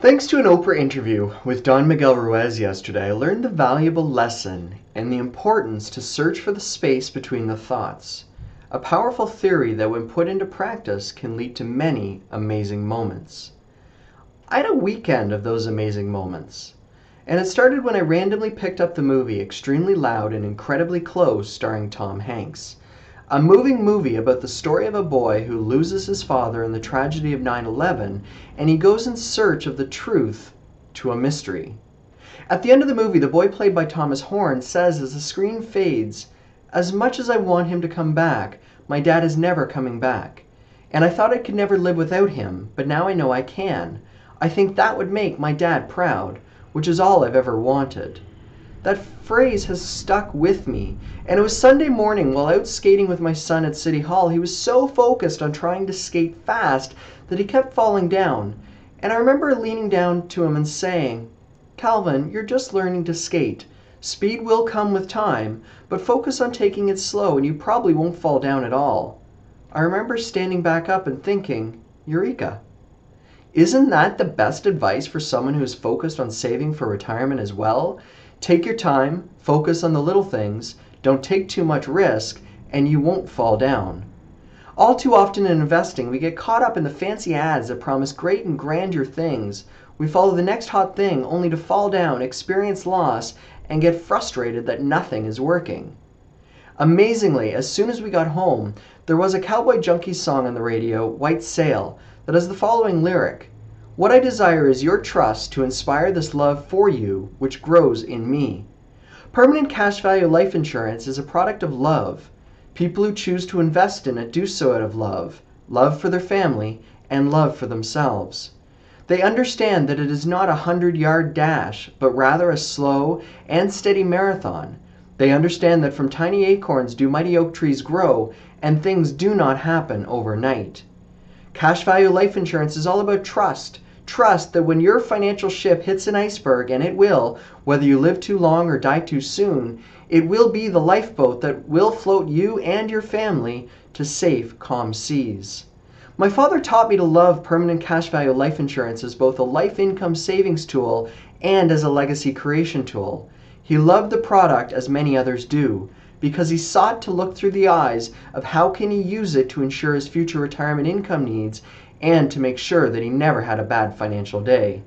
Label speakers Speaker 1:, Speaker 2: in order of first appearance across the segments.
Speaker 1: Thanks to an Oprah interview with Don Miguel Ruiz yesterday, I learned the valuable lesson and the importance to search for the space between the thoughts. A powerful theory that when put into practice can lead to many amazing moments. I had a weekend of those amazing moments. And it started when I randomly picked up the movie Extremely Loud and Incredibly Close starring Tom Hanks. A moving movie about the story of a boy who loses his father in the tragedy of 9/11, and he goes in search of the truth to a mystery. At the end of the movie, the boy played by Thomas Horn says as the screen fades, "As much as I want him to come back, my dad is never coming back. And I thought I could never live without him, but now I know I can. I think that would make my dad proud, which is all I've ever wanted." That phrase has stuck with me, and it was Sunday morning while out skating with my son at City Hall. He was so focused on trying to skate fast that he kept falling down, and I remember leaning down to him and saying, "Calvin, you're just learning to skate. Speed will come with time, but focus on taking it slow and you probably won't fall down at all." I remember standing back up and thinking, Eureka! Isn't that the best advice for someone who is focused on saving for retirement as well? Take your time, focus on the little things, don't take too much risk, and you won't fall down. All too often in investing, we get caught up in the fancy ads that promise great and grandeur things. We follow the next hot thing only to fall down, experience loss, and get frustrated that nothing is working. Amazingly, as soon as we got home, there was a Cowboy Junkie song on the radio, White Sail, that has the following lyric: "What I desire is your trust to inspire this love for you, which grows in me." Permanent cash value life insurance is a product of love. People who choose to invest in it do so out of love, love for their family, and love for themselves. They understand that it is not a 100-yard dash, but rather a slow and steady marathon. They understand that from tiny acorns do mighty oak trees grow, and things do not happen overnight. Cash value life insurance is all about trust. Trust that when your financial ship hits an iceberg, and it will, whether you live too long or die too soon, it will be the lifeboat that will float you and your family to safe, calm seas. My father taught me to love permanent cash value life insurance as both a life income savings tool and as a legacy creation tool. He loved the product as many others do, because he sought to look through the eyes of how can he use it to ensure his future retirement income needs and to make sure that he never had a bad financial day.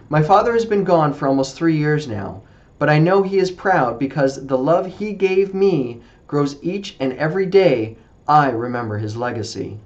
Speaker 1: My father has been gone for almost 3 years now, but I know he is proud because the love he gave me grows each and every day I remember his legacy.